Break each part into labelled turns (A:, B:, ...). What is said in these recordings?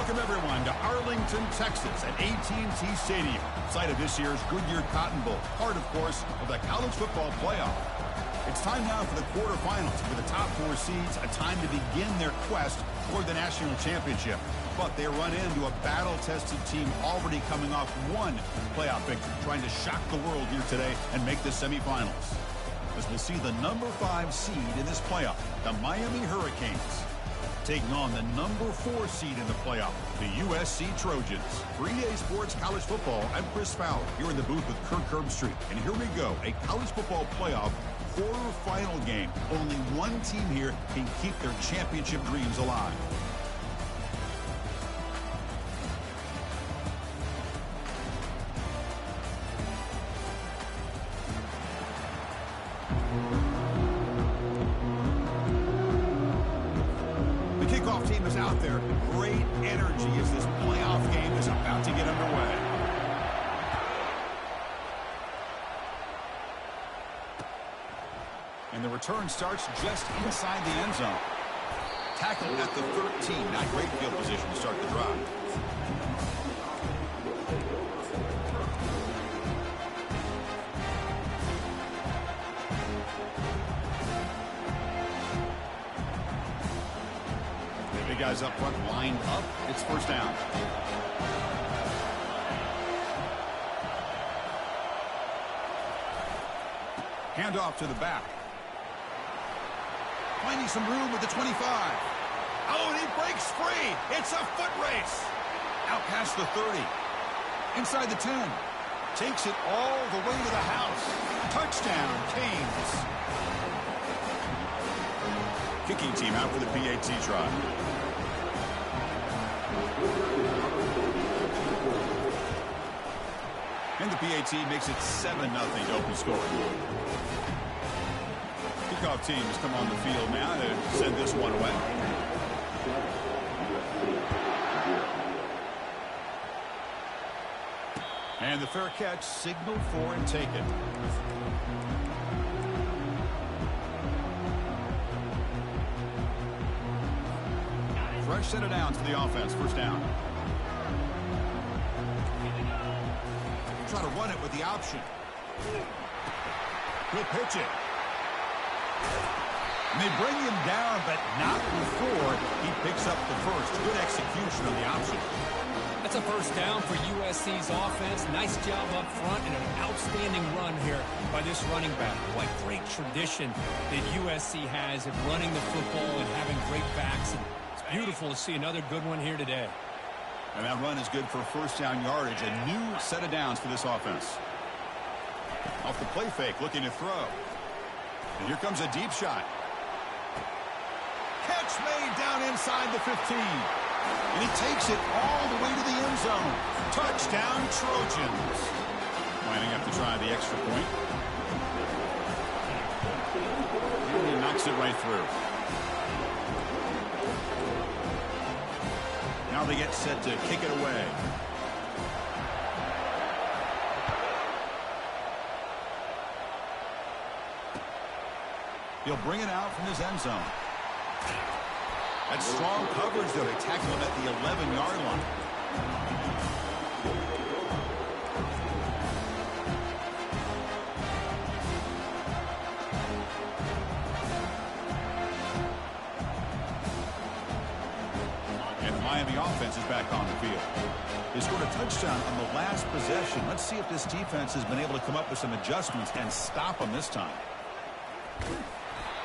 A: Welcome, everyone, to Arlington, Texas at AT&T Stadium, site of this year's Goodyear Cotton Bowl, part, of course, of the college football playoff. It's time now for the quarterfinals, for the top 4 seeds, a time to begin their quest for the national championship. But they run into a battle-tested team already coming off one playoff victory, trying to shock the world here today and make the semifinals. As we'll see the number 5 seed in this playoff, the Miami Hurricanes, taking on the number 4 seed in the playoff, the USC Trojans. 3-day sports college football. I'm Chris Fowler here in the booth with Kirk Herbstreit. And here we go, a college football playoff quarterfinal game. Only one team here can keep their championship dreams alive. Kickoff team is out there. Great energy as this playoff game is about to get underway. And the return starts just inside the end zone. Tackle at the 13. Not great field position to start the drive. Guys up front lined up. It's first down. Hand off to the back. Finding some room with the 25. Oh, and he breaks free. It's a foot race. Out past the 30. Inside the 10. Takes it all the way to the house. Touchdown, Canes. Kicking team out for the PAT try. And the PAT makes it 7-0 to open score. Kickoff team has come on the field now to send this one away. And the fair catch signaled for and taken. Fresh set of downs for the offense. First down. Try to run it with the option. He'll pitch it. And they bring him down, but not before he picks up the first. Good execution on the option.
B: That's a first down for USC's offense. Nice job up front and an outstanding run here by this running back. What great tradition that USC has of running the football and having great backs. And it's beautiful to see another good one here today.
A: And that run is good for first down yardage. A new set of downs for this offense. Off the play fake, looking to throw. And here comes a deep shot. Catch made down inside the 15. And he takes it all the way to the end zone. Touchdown, Trojans. Lining up to try the extra point. And he knocks it right through. Now they get set to kick it away. He'll bring it out from his end zone. That's strong coverage, though. They tackle him at the 11-yard line. The offense is back on the field. They scored a touchdown on the last possession. Let's see if this defense has been able to come up with some adjustments and stop them this time.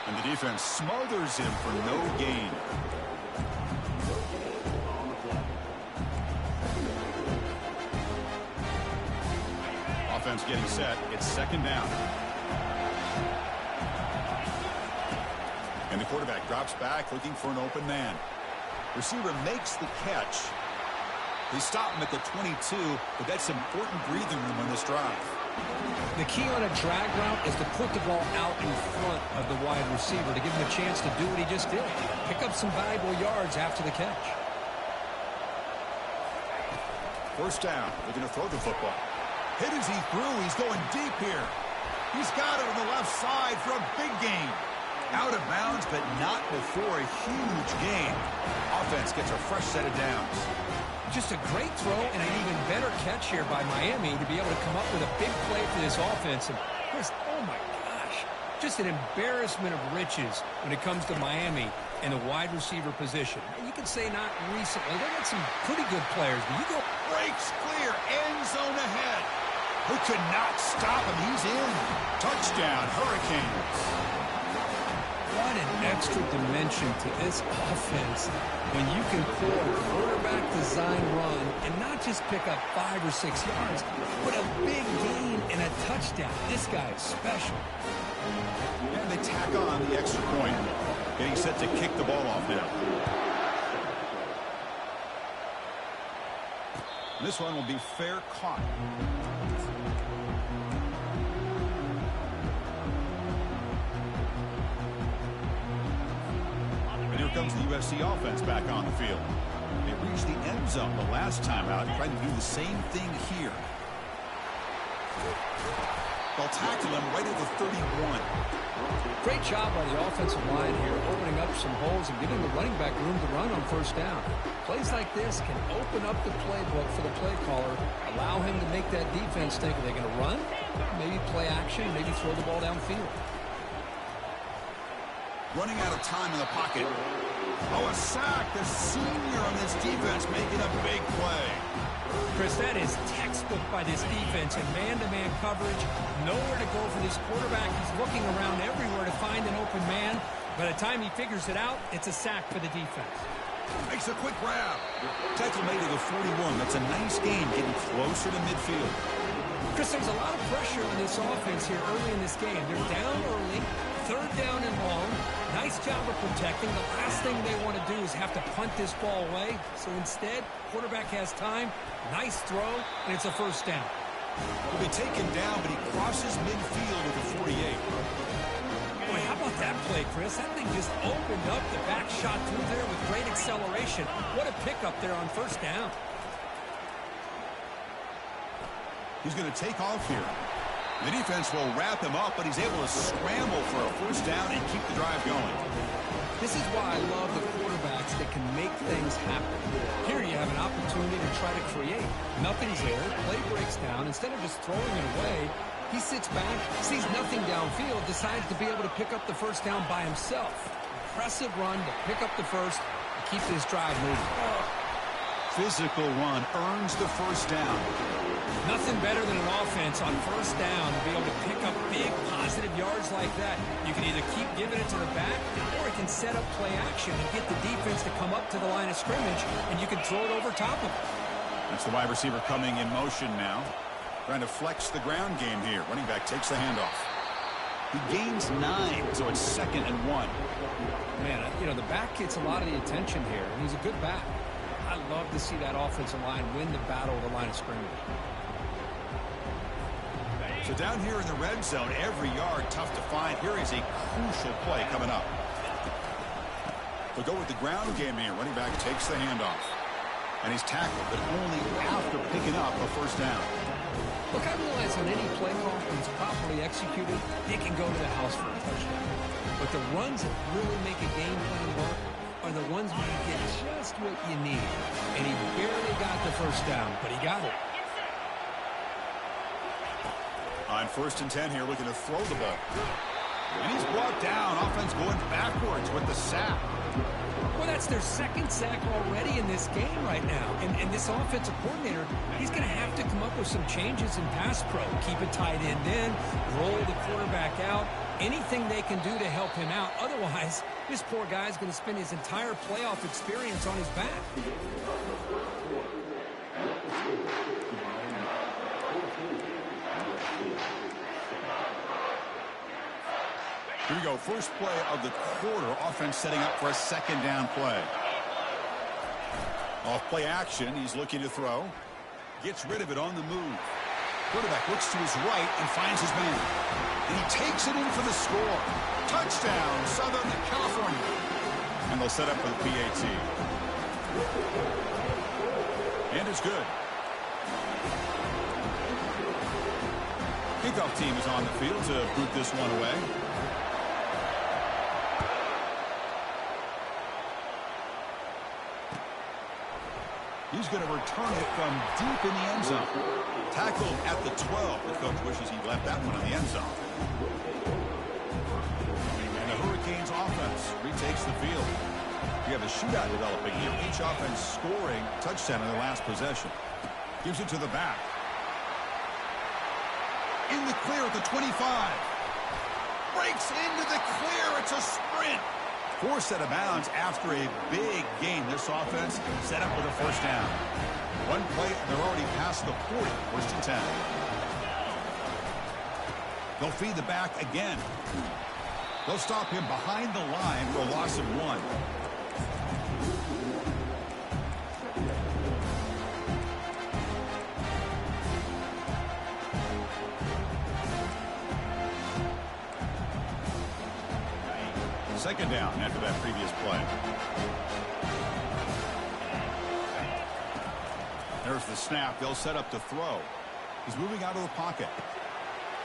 A: And the defense smothers him for no gain. Offense getting set. It's second down. And the quarterback drops back looking for an open man. Receiver makes the catch. They stop him at the 22, but that's important breathing room on this drive.
B: The key on a drag route is to put the ball out in front of the wide receiver to give him a chance to do what he just did. Pick up some valuable yards after the catch.
A: First down. Looking to throw the football. Hit as he threw. He's going deep here. He's got it on the left side for a big gain. Out of bounds, but not before a huge gain. Offense gets a fresh set of downs.
B: Just a great throw and an even better catch here by Miami to be able to come up with a big play for this offense. And just, oh my gosh, just an embarrassment of riches when it comes to Miami and the wide receiver position. You could say not recently. They got some pretty good players, but you go.
A: Breaks clear, end zone ahead. Who could not stop him? He's in. Touchdown, Hurricanes.
B: What an extra dimension to this offense when you can pull a quarterback design run and not just pick up 5 or 6 yards, but a big gain and a touchdown. This guy is special.
A: And they tack on the extra point. Getting set to kick the ball off now. This one will be fair caught. And here comes the USC offense back on the field. They reached the end zone the last time out, trying to do the same thing here. They'll tackle him right at the 31.
B: Great job by the offensive line here, opening up some holes and giving the running back room to run on first down. Plays like this can open up the playbook for the play caller, allow him to make that defense think, are they going to run? Maybe play action, maybe throw the ball downfield.
A: Running out of time in the pocket. Oh, a sack. The senior on this defense making a big play.
B: Chris, that is textbook by this defense in man-to-man coverage. Nowhere to go for this quarterback. He's looking around everywhere to find an open man. By the time he figures it out, it's a sack for the defense.
A: Makes a quick grab. Tackle made to the 41. That's a nice game, getting closer to midfield.
B: Chris, there's a lot of pressure on this offense here early in this game. They're down early, 3rd down and long. Nice job of protecting. The last thing they want to do is have to punt this ball away. So instead, quarterback has time. Nice throw, and it's a first down.
A: Will be taken down, but he crosses midfield with the 48.
B: Boy, how about that play, Chris? That thing just opened up. The back shot through there with great acceleration. What a pickup there on first down.
A: He's going to take off here. The defense will wrap him up, but he's able to scramble for a first down and keep the drive going.
B: This is why I love the quarterbacks that can make things happen. Here you have an opportunity to try to create. Nothing's there. Play breaks down. Instead of just throwing it away, he sits back, sees nothing downfield, decides to be able to pick up the first down by himself. Impressive run to pick up the first and keep this drive moving.
A: Physical run earns the first down.
B: Nothing better than an offense on first down to be able to pick up big positive yards like that. You can either keep giving it to the back, or it can set up play action and get the defense to come up to the line of scrimmage, and you can throw it over top of it.
A: That's the wide receiver coming in motion now. Trying to flex the ground game here. Running back takes the handoff. He gains 9, so it's 2nd and 1.
B: Man, you know, the back gets a lot of the attention here, and he's a good back. I love to see that offensive line win the battle of the line of scrimmage.
A: So down here in the red zone, every yard tough to find. Here is a crucial play coming up. We'll go with the ground game here. Running back takes the handoff. And he's tackled, but only after picking up a first down.
B: Look, I realize on any play call, when it's properly executed, it can go to the house for a touchdown. But the runs that really make a game plan work are the ones where you get just what you need. And he barely got the first down, but he got it.
A: On 1st and 10 here, looking to throw the ball. And he's brought down. Offense going backwards with the sack.
B: Well, that's their 2nd sack already in this game right now. And this offensive coordinator, he's going to have to come up with some changes in pass pro. Keep a tight end in, roll the quarterback out, anything they can do to help him out. Otherwise, this poor guy's going to spend his entire playoff experience on his back.
A: Here we go. First play of the quarter. Offense setting up for a 2nd down play. Off play action. He's looking to throw. Gets rid of it on the move. Quarterback looks to his right and finds his man. And he takes it in for the score. Touchdown, Southern California. And they'll set up for the PAT. And it's good. Kickoff team is on the field to boot this one away. He's going to return it from deep in the end zone. Tackled at the 12. The coach wishes he left that one in the end zone. And the Hurricanes offense retakes the field. You have a shootout developing here. Each offense scoring a touchdown in their last possession. Gives it to the back. In the clear at the 25. Breaks into the clear. It's a sprint. Forced out of bounds after a big game. This offense set up with a first down. One play, and they're already past the 40. First and 10. They'll feed the back again. They'll stop him behind the line for a loss of 1. Second down after that previous play. There's the snap. They'll set up to throw. He's moving out of the pocket.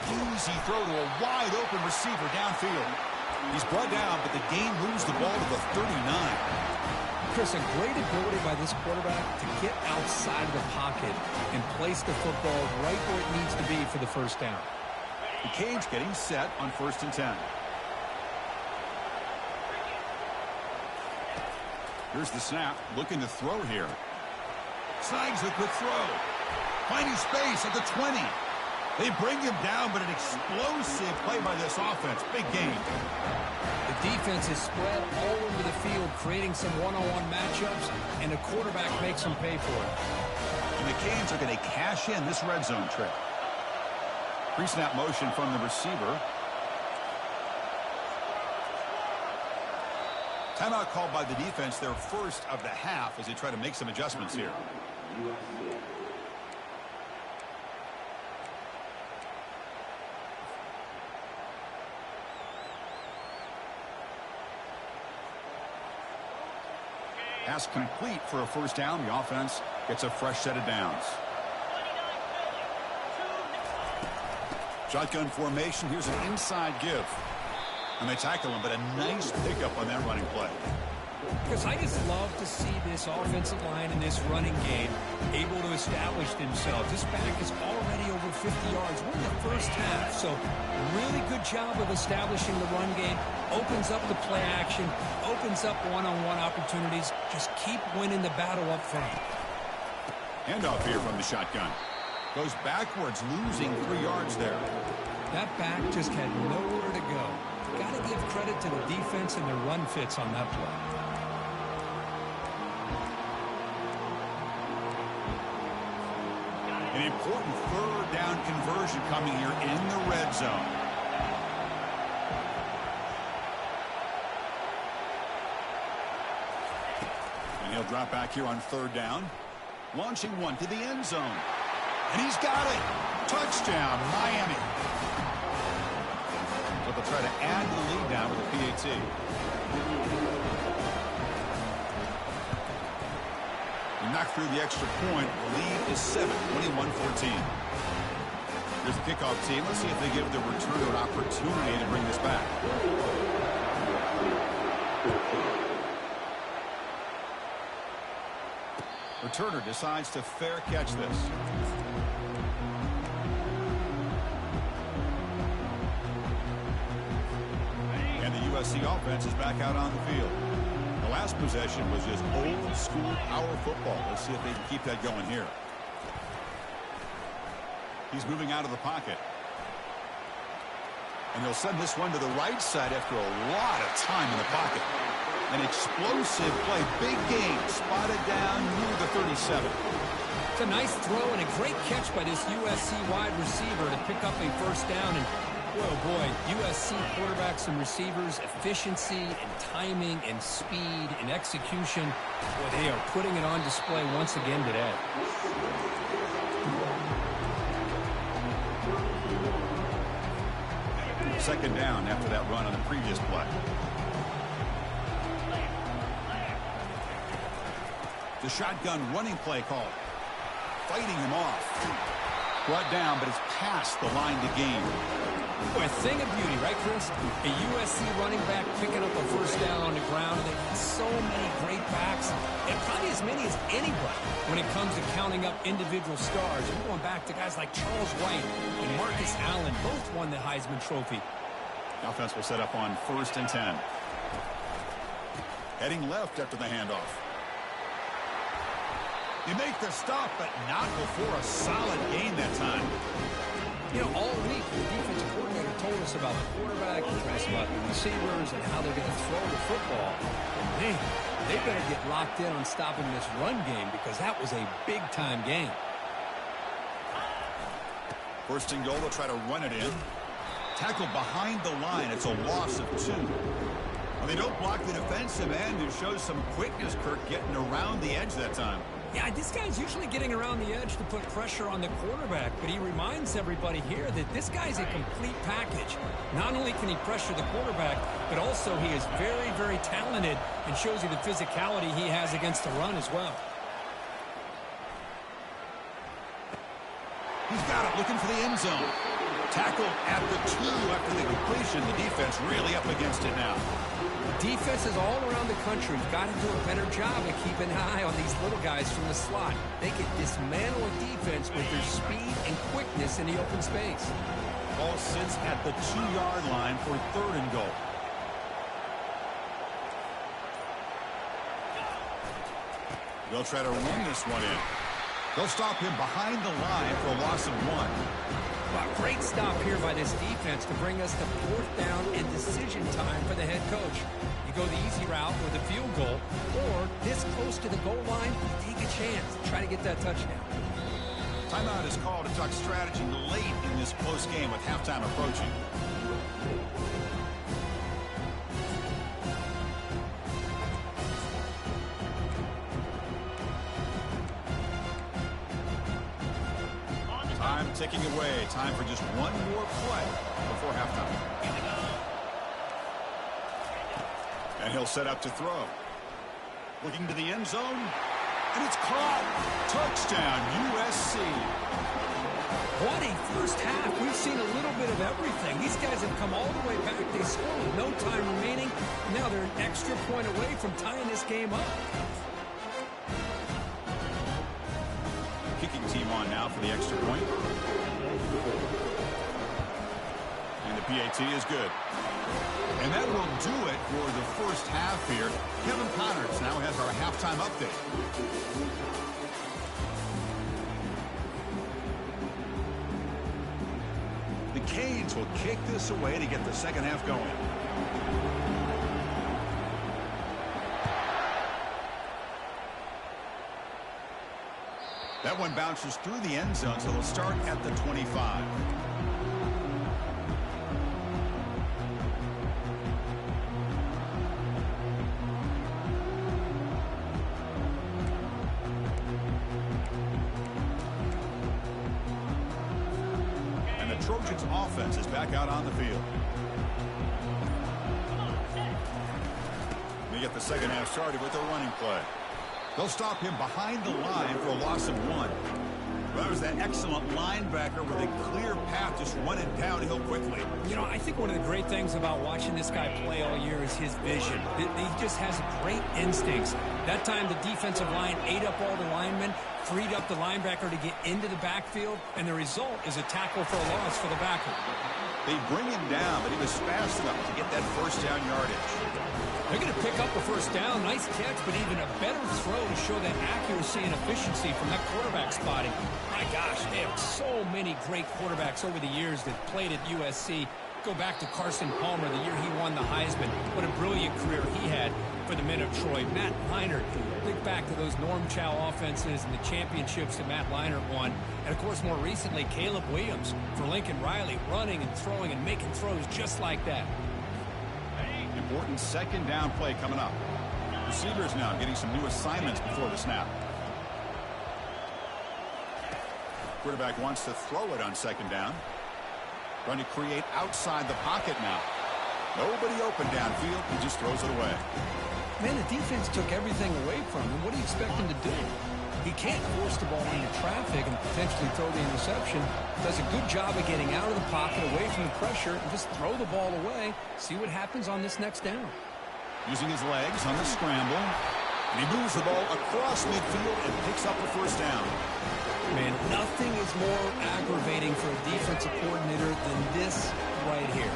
A: Easy throw to a wide-open receiver downfield. He's brought down, but the game moves the ball to the 39.
B: Chris, a great ability by this quarterback to get outside of the pocket and place the football right where it needs to be for the first down.
A: The Canes getting set on first and 10. Here's the snap, looking to throw here. Snags the quick throw. Finding space at the 20. They bring him down, but an explosive play by this offense. Big game.
B: The defense is spread all over the field, creating some one-on-one matchups, and the quarterback makes them pay for it.
A: And the Canes are going to cash in this red zone trip. Pre-snap motion from the receiver. Timeout called by the defense, their first of the half, as they try to make some adjustments here. Pass complete for a first down. The offense gets a fresh set of downs. Shotgun formation. Here's an inside give. And they tackle him, but a nice pickup on that running play.
B: Because I just love to see this offensive line and this running game able to establish themselves. This back is already over 50 yards. We're in the first half, so really good job of establishing the run game. Opens up the play action, opens up one-on-one opportunities. Just keep winning the battle up front.
A: Handoff here from the shotgun. Goes backwards, losing 3 yards there.
B: That back just had nowhere to go. Got to give credit to the defense and their run fits on that play.
A: An important third down conversion coming here in the red zone. And he'll drop back here on third down. Launching one to the end zone. And he's got it. Touchdown, Miami. So they'll try to add to the lead now with a PAT. He knocked through the extra point. Lead is 7, 21-14. Here's the kickoff team. Let's see if they give the returner an opportunity to bring this back. Returner decides to fair catch this. And the USC offense is back out on the field. The last possession was just old school power football. Let's see if they can keep that going here. He's moving out of the pocket. And they'll send this one to the right side after a lot of time in the pocket. An explosive play. Big game. Spotted down near the 37.
B: It's a nice throw and a great catch by this USC wide receiver to pick up a first down. And, oh boy, USC quarterbacks and receivers, efficiency and timing and speed and execution. Boy, they are putting it on display once again today.
A: Second down after that run on the previous play. The shotgun running play call. Fighting him off. Brought down, but it's past the line to gain.
B: Boy, a thing of beauty, right, Chris? A USC running back picking up a first down on the ground, and they've got so many great backs, and probably as many as anybody when it comes to counting up individual stars. We're going back to guys like Charles White and Marcus Allen, both won the Heisman Trophy.
A: The offense will set up on 1st and 10. Heading left after the handoff. You make the stop, but not before a solid gain that time.
B: You know, all week, the defensive coordinator told us about the quarterback, he told us about the receivers, and how they're going to throw the football. Man, they better get locked in on stopping this run game, because that was a big-time game.
A: 1st and goal, they'll try to run it in. Tackle behind the line. It's a loss of 2. Well, they don't block the defensive end, who shows some quickness, Kirk, getting around the edge that time.
B: Yeah, this guy's usually getting around the edge to put pressure on the quarterback, but he reminds everybody here that this guy's a complete package. Not only can he pressure the quarterback, but also he is very, very talented and shows you the physicality he has against the run as well.
A: He's got it, looking for the end zone. Tackle at the 2 after the completion. The defense really up against it now.
B: Defenses all around the country have got to do a better job of keeping an eye on these little guys from the slot. They can dismantle a defense with their speed and quickness in the open space.
A: Ball sits at the 2-yard line for 3rd and goal. They'll try to run this one in. They'll stop him behind the line for a loss of 1.
B: Wow, great stop here by this defense to bring us to 4th down and decision time for the head coach. You go the easy route with a field goal, or this close to the goal line, take a chance. Try to get that touchdown.
A: Timeout is called to talk strategy late in this close game with halftime approaching. Time ticking away. Time for just one more play before halftime. And he'll set up to throw. Looking to the end zone. And it's caught. Touchdown, USC.
B: What a first half. We've seen a little bit of everything. These guys have come all the way back. They scored with no time remaining. Now they're an extra point away from tying this game up.
A: Kicking team on now for the extra point. And the PAT is good. And that will do it for the first half here. Kevin Connors now has our halftime update. The Canes will kick this away to get the second half going. That one bounces through the end zone, so they'll start at the 25. And the Trojans' offense is back out on the field. We get the second half started with a running play. They'll stop him behind the line for a loss of 1. Well, that was that excellent linebacker with a clear path, just running downhill quickly.
B: You know, I think one of the great things about watching this guy play all year is his vision. He just has great instincts. That time the defensive line ate up all the linemen, freed up the linebacker to get into the backfield, and the result is a tackle for a loss for the backer.
A: They bring him down, but he was fast enough to get that first down yardage.
B: They're going to pick up a first down. Nice catch, but even a better throw to show that accuracy and efficiency from that quarterback spotting. My gosh, they have so many great quarterbacks over the years that played at USC. Go back to Carson Palmer, the year he won the Heisman. What a brilliant career he had for the men of Troy. Matt Leinart, think back to those Norm Chow offenses and the championships that Matt Leinart won. And, of course, more recently, Caleb Williams for Lincoln Riley, running and throwing and making throws just like that.
A: Important second down play coming up. Receivers now getting some new assignments before the snap. Quarterback wants to throw it on second down. Trying to create outside the pocket now. Nobody open downfield. He just throws it away.
B: Man, the defense took everything away from him. What do you expect him to do? He can't force the ball into traffic and potentially throw the interception. Does a good job of getting out of the pocket, away from the pressure, and just throw the ball away. See what happens on this next down.
A: Using his legs on the scramble. And he moves the ball across midfield and picks up a first down.
B: Man, nothing is more aggravating for a defensive coordinator than this right here.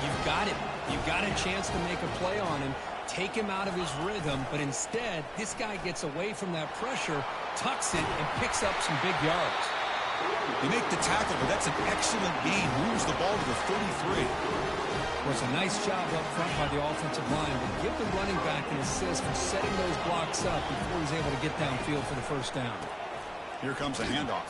B: You've got it. You've got a chance to make a play on him, take him out of his rhythm, but instead, this guy gets away from that pressure, tucks it, and picks up some big yards.
A: They make the tackle, but that's an excellent gain. Moves the ball to the 33.
B: Was a nice job up front by the offensive line, but give the running back an assist for setting those blocks up before he's able to get downfield for the first down.
A: Here comes a handoff.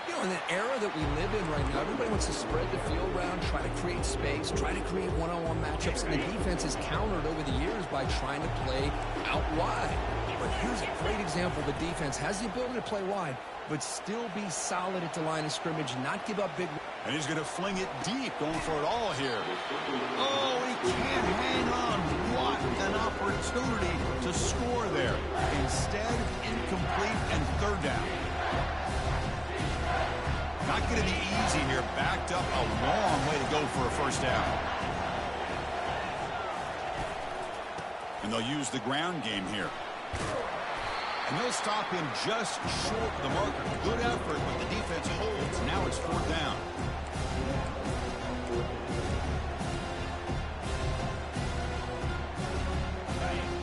B: You know, in the era that we live in right now, everybody wants to spread the field around, try to create space, try to create one-on-one matchups, and the defense is countered over the years by trying to play out wide. But here's a great example. The defense has the ability to play wide, but still be solid at the line of scrimmage, not give up big.
A: And he's going to fling it deep, going for it all here. Oh, he can't hang on. What an opportunity to score there. Instead, incomplete and third down. Not going to be easy here. Backed up a long way to go for a first down. And they'll use the ground game here. And they'll stop him just short of the marker. Good effort, but the defense holds. Now it's fourth down.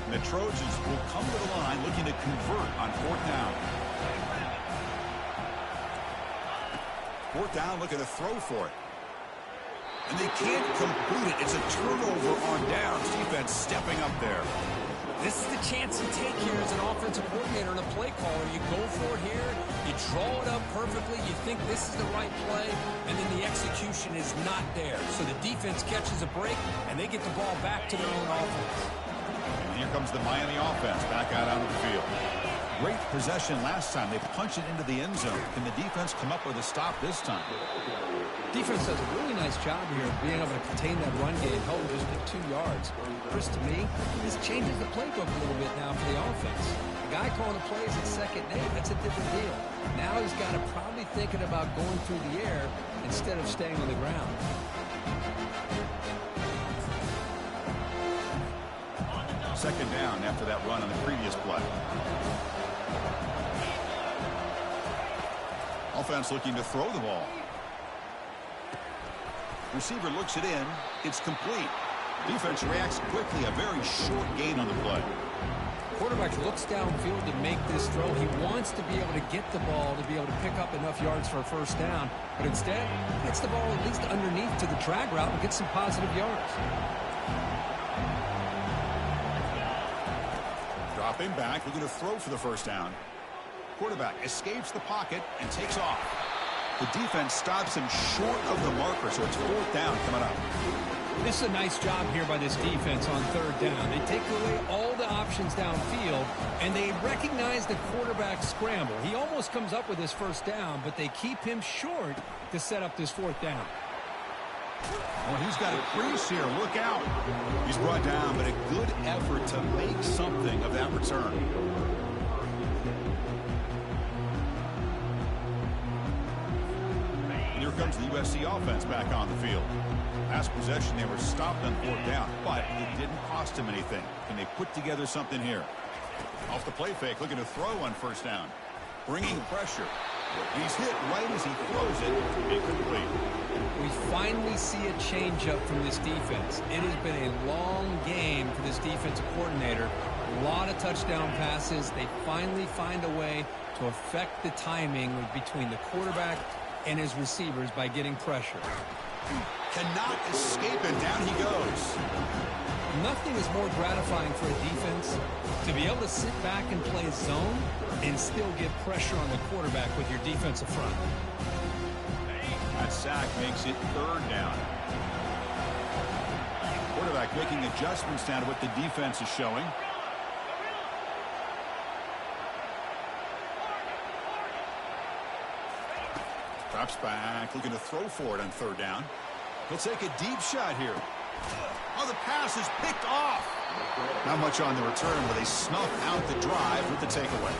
A: And the Trojans will come to the line looking to convert on fourth down. Fourth down, looking to throw for it. And they can't complete it. It's a turnover on downs. Defense stepping up there.
B: This is the chance you take here as an offensive coordinator and a play caller. You go for it here. You draw it up perfectly. You think this is the right play, and then the execution is not there. So the defense catches a break, and they get the ball back to their own offense.
A: And here comes the Miami offense back out onto the field. Great possession last time. They punch it into the end zone. Can the defense come up with a stop this time?
B: Defense does a really nice job here of being able to contain that run game, held just at 2 yards. Chris, to me, this changes the playbook a little bit now for the offense. The guy calling the plays at second and 8, that's a different deal. Now he's got to probably thinking about going through the air instead of staying on the ground.
A: Second down after that run on the previous play. Offense looking to throw the ball. Receiver looks it in. It's complete. Defense reacts quickly. A very short gain on the play.
B: Quarterback looks downfield to make this throw. He wants to be able to get the ball to be able to pick up enough yards for a first down. But instead, gets the ball at least underneath to the drag route and gets some positive yards.
A: Dropping back, looking to throw for the first down. Quarterback escapes the pocket and takes off. The defense stops him short of the marker, so it's fourth down coming up.
B: This is a nice job here by this defense on third down. They take away all the options downfield, and they recognize the quarterback scramble. He almost comes up with his first down, but they keep him short to set up this fourth down.
A: Well, he's got a crease here. Look out. He's brought down, but a good effort to make something of that return. And here comes the USC offense back on the field. Last possession, they were stopped on fourth down, but it didn't cost them anything. Can they put together something here? Off the play fake, looking to throw on first down. Bringing pressure. He's hit right as he throws it. Incomplete.
B: We finally see a changeup from this defense. It has been a long game for this defensive coordinator. A lot of touchdown passes. They finally find a way to affect the timing between the quarterback and his receivers by getting pressure.
A: Cannot escape it. Down he goes.
B: Nothing is more gratifying for a defense to be able to sit back and play zone and still get pressure on the quarterback with your defensive front.
A: That sack makes it third down. Quarterback making adjustments down to what the defense is showing. Drops back, looking to throw for it on third down. He'll take a deep shot here. Oh, the pass is picked off. Not much on the return where they snuff out the drive with the takeaway.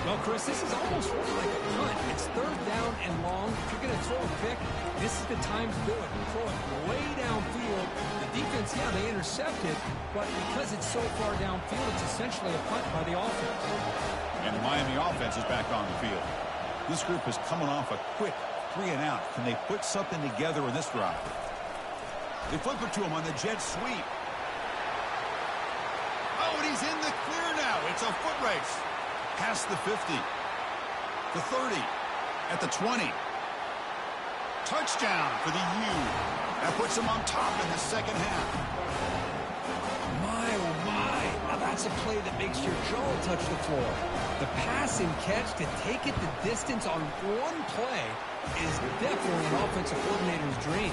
B: Well, Chris, this is almost like a punt. It's third down and long. If you're going to throw a pick, this is the time to do it. Throw it way downfield. The defense, yeah, they intercepted, but because it's so far downfield, it's essentially a punt by the offense.
A: And the Miami offense is back on the field. This group is coming off a quick 3-and-out. Can they put something together in this drive? They flip it to him on the jet sweep. Oh, and he's in the clear now. It's a foot race. Past the 50. The 30. At the 20. Touchdown for the U. That puts him on top in the second half.
B: My, oh my. Now that's a play that makes your jaw touch the floor. The pass and catch to take it the distance on one play is definitely an offensive coordinator's dream.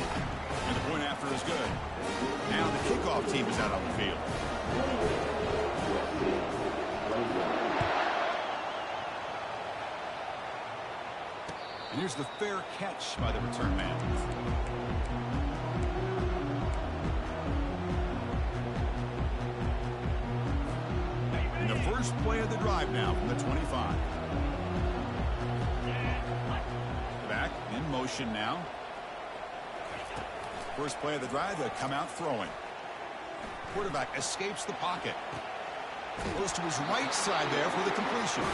A: And the point after is good. Now the kickoff team is out on the field. And here's the fair catch by the return man. And the first play of the drive now from the 25. Back in motion now. First play of the drive, they come out throwing. Quarterback escapes the pocket. Goes to his right side there for the completion.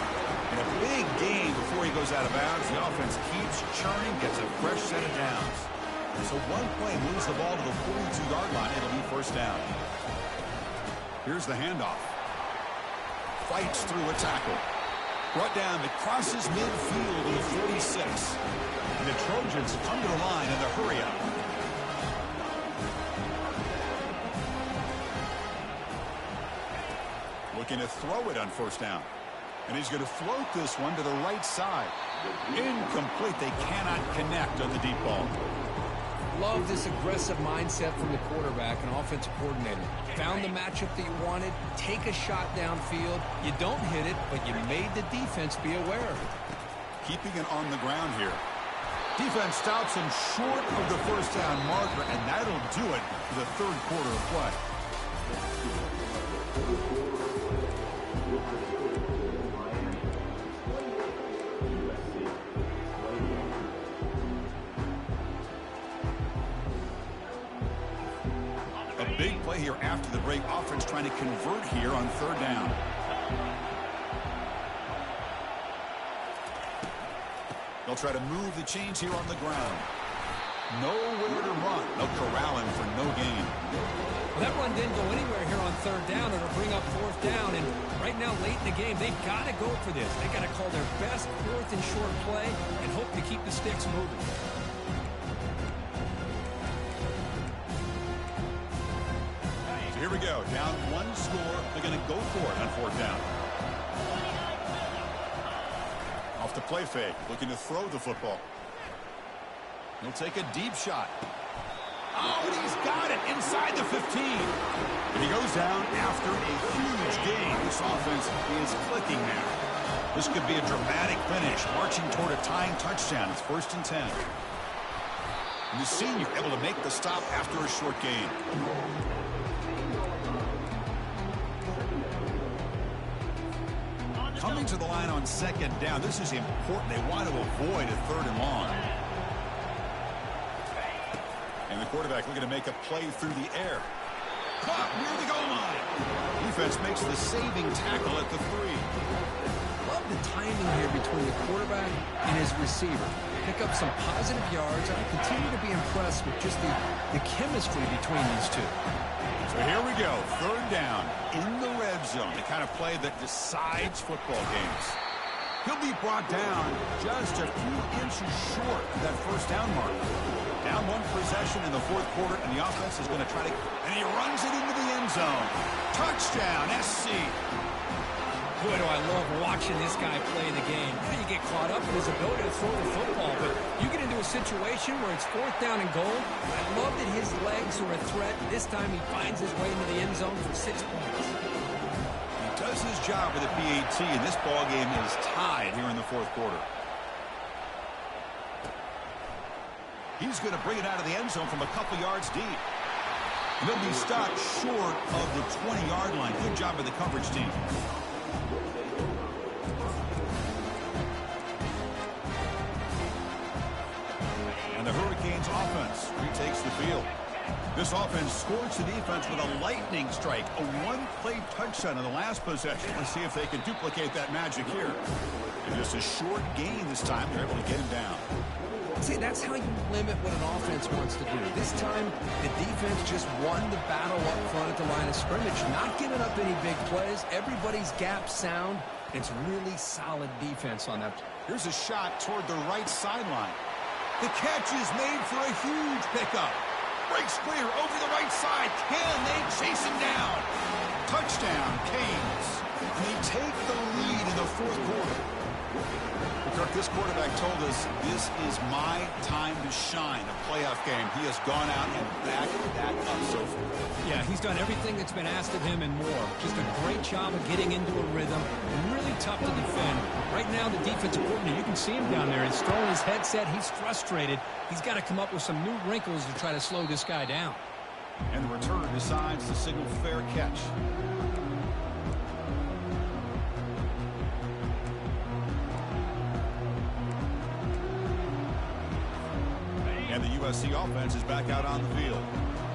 A: And a big gain before he goes out of bounds. The offense keeps churning, gets a fresh set of downs. So one play moves the ball to the 42-yard line. It'll be first down. Here's the handoff. Fights through a tackle. Brought down, it crosses midfield to the 46. And the Trojans come to the line in the hurry-up. Looking to throw it on first down. And he's going to float this one to the right side. Incomplete. They cannot connect on the deep ball.
B: Love this aggressive mindset from the quarterback and offensive coordinator. Found the matchup that you wanted. Take a shot downfield. You don't hit it, but you made the defense be aware of it.
A: Keeping it on the ground here. Defense stops him short of the first down marker, and that'll do it for the third quarter of play. Big play here after the break. Offense trying to convert here on third down. They'll try to move the chains here on the ground. Nowhere to run. No corralling for no gain.
B: Well, that run didn't go anywhere here on third down. It'll bring up fourth down. And right now, late in the game, they've got to go for this. They've got to call their best fourth and short play and hope to keep the sticks moving.
A: Here we go. Down one score. They're going to go for it on fourth down. Off the play fake. Looking to throw the football. He'll take a deep shot. Oh, and he's got it inside the 15. And he goes down after a huge gain. This offense is clicking now. This could be a dramatic finish. Marching toward a tying touchdown. It's 1st and 10. And the senior able to make the stop after a short gain. Coming to the line on second down. This is important. They want to avoid a third and long. And the quarterback looking to make a play through the air. Caught near the goal line. Defense makes the saving tackle at the 3.
B: Love the timing here between the quarterback and his receiver. Pick up some positive yards. I continue to be impressed with just the chemistry between these two.
A: So here we go. Third down in the red zone. The kind of play that decides football games. He'll be brought down just a few inches short of that first down mark. Down one possession in the fourth quarter, and the offense is going to try to... And he runs it into the end zone. Touchdown, SC.
B: Boy, do I love watching this guy play the game. You get caught up in his ability to throw the football, but you get into a situation where it's fourth down and goal. I love that his legs are a threat. This time he finds his way into the end zone for 6 points.
A: He does his job with a PAT, and this ball game is tied here in the fourth quarter. He's going to bring it out of the end zone from a couple yards deep. And they'll be stopped short of the 20-yard line. Good job by the coverage team. And the Hurricanes offense retakes the field. This offense scorched the defense with a lightning strike, a one-play touchdown in the last possession. Let's see if they can duplicate that magic here. And just a short gain this time. They're able to get him down.
B: See, that's how you limit what an offense wants to do. This time, the defense just won the battle up front at the line of scrimmage, not giving up any big plays. Everybody's gap sound. It's really solid defense on that.
A: Here's a shot toward the right sideline. The catch is made for a huge pickup. Breaks clear over the right side. Can they chase him down? Touchdown, Canes. And they take the lead in the fourth quarter. Kirk, this quarterback told us this is my time to shine, a playoff game. He has gone out and backed that up so far.
B: Yeah, he's done everything that's been asked of him and more. Just a great job of getting into a rhythm. Really tough to defend. Right now, the defensive coordinator, you can see him down there. He's throwing his headset. He's frustrated. He's got to come up with some new wrinkles to try to slow this guy down.
A: And the return decides to signal fair catch. And the USC offense is back out on the field.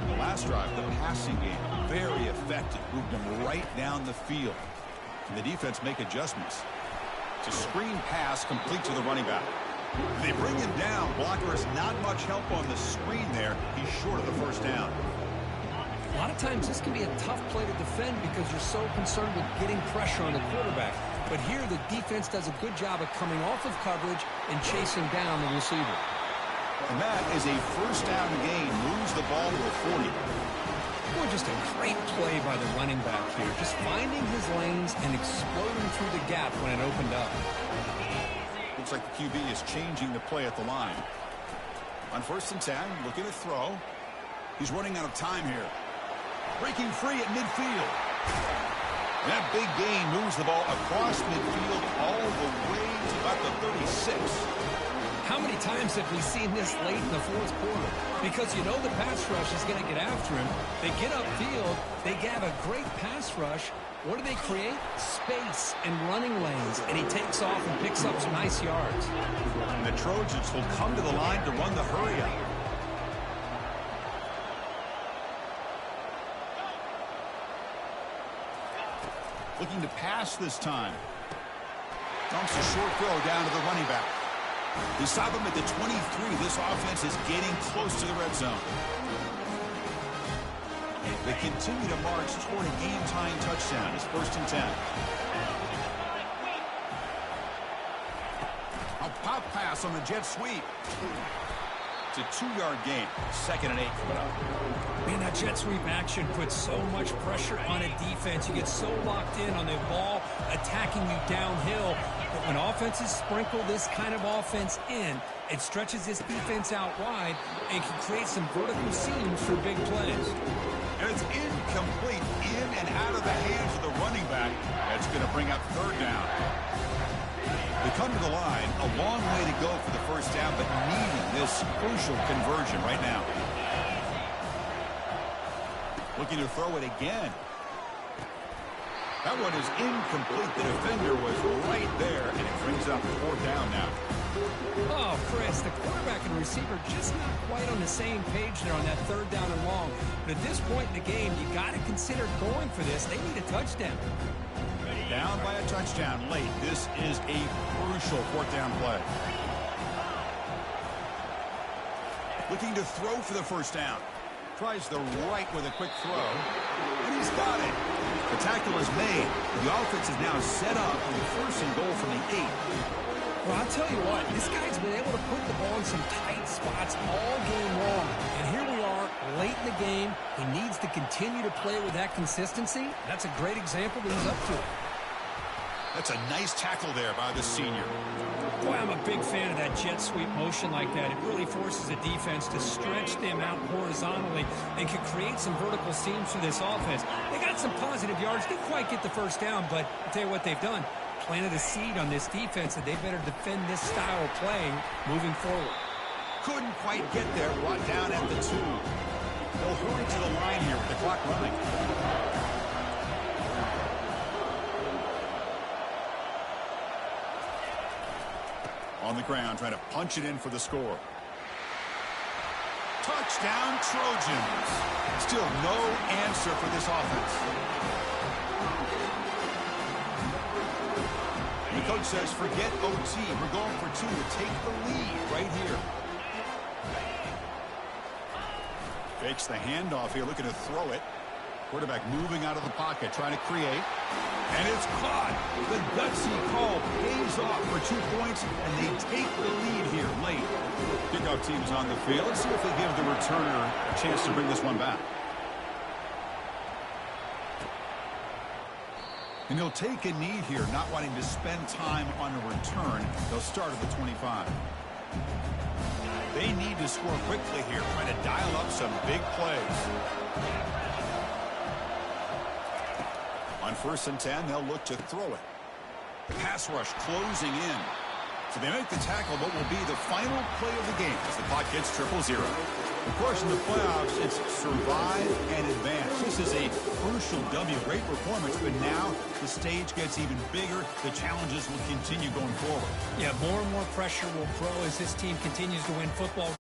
A: The last drive, the passing game, very effective. Moved them right down the field. And the defense make adjustments. It's a screen pass complete to the running back. They bring him down. Blocker has not much help on the screen there. He's short of the first down.
B: A lot of times this can be a tough play to defend because you're so concerned with getting pressure on the quarterback. But here the defense does a good job of coming off of coverage and chasing down the receiver.
A: And that is a first down gain. Moves the ball to the 40.
B: Boy, just a great play by the running back here. Just finding his lanes and exploding through the gap when it opened up.
A: Looks like the QB is changing the play at the line. On 1st and 10, looking to throw. He's running out of time here. Breaking free at midfield. And that big gain moves the ball across midfield all the way to about the 36.
B: How many times have we seen this late in the fourth quarter? Because you know the pass rush is going to get after him. They get upfield. They have a great pass rush. What do they create? Space and running lanes. And he takes off and picks up some nice yards.
A: And the Trojans will come to the line to run the hurry up. Looking to pass this time. Dumps a short throw down to the running back. They stop him at the 23. This offense is getting close to the red zone. They continue to march toward a game-tying touchdown. It's 1st and 10. A pop pass on the jet sweep. It's a 2-yard gain. 2nd and 8 coming up.
B: Man, that jet sweep action puts so much pressure on a defense. You get so locked in on the ball attacking you downhill. But when offenses sprinkle this kind of offense in, it stretches this defense out wide and can create some vertical seams for big plays.
A: And it's incomplete, in and out of the hands of the running back. That's going to bring up 3rd down. They come to the line, a long way to go for the first down, but needing this crucial conversion right now. Looking to throw it again. That one is incomplete. The defender was right there, and it brings up 4th down now.
B: Oh, Chris, the quarterback and receiver just not quite on the same page there on that 3rd down and long. But at this point in the game, you got to consider going for this. They need a touchdown.
A: Down by a touchdown late. This is a crucial 4th down play. Looking to throw for the first down. Tries the right with a quick throw. And he's got it. The tackle is made. The offense is now set up with 1st and goal from the 8.
B: Well, I'll tell you what, this guy's been able to put the ball in some tight spots all game long. And here we are, late in the game. He needs to continue to play with that consistency. That's a great example that he's up to it.
A: That's a nice tackle there by the senior.
B: Boy, I'm a big fan of that jet sweep motion like that. It really forces the defense to stretch them out horizontally and can create some vertical seams for this offense. They got some positive yards. Didn't quite get the first down, but I'll tell you what they've done. Planted a seed on this defense that they better defend this style of playing moving forward.
A: Couldn't quite get there. Brought down at the 2. They'll hurry to the line here. clock running. On the ground, trying to punch it in for the score. Touchdown, Trojans. Still no answer for this offense. The coach says, forget OT. We're going for 2 to take the lead right here. Fakes the handoff here, looking to throw it. Quarterback moving out of the pocket, trying to create. And it's caught. The gutsy call pays off for 2 points, and they take the lead here late. Kickoff team's on the field. Let's see if they give the returner a chance to bring this one back. And he'll take a knee here, not wanting to spend time on a return. They'll start at the 25. They need to score quickly here, trying to dial up some big plays. On 1st and 10, they'll look to throw it. Pass rush closing in. So they make the tackle, what will be the final play of the game as the clock hits 0-0. Of course, in the playoffs, it's survive and advance. This is a crucial W. Great performance, but now the stage gets even bigger. The challenges will continue going forward.
B: Yeah, more and more pressure will grow as this team continues to win football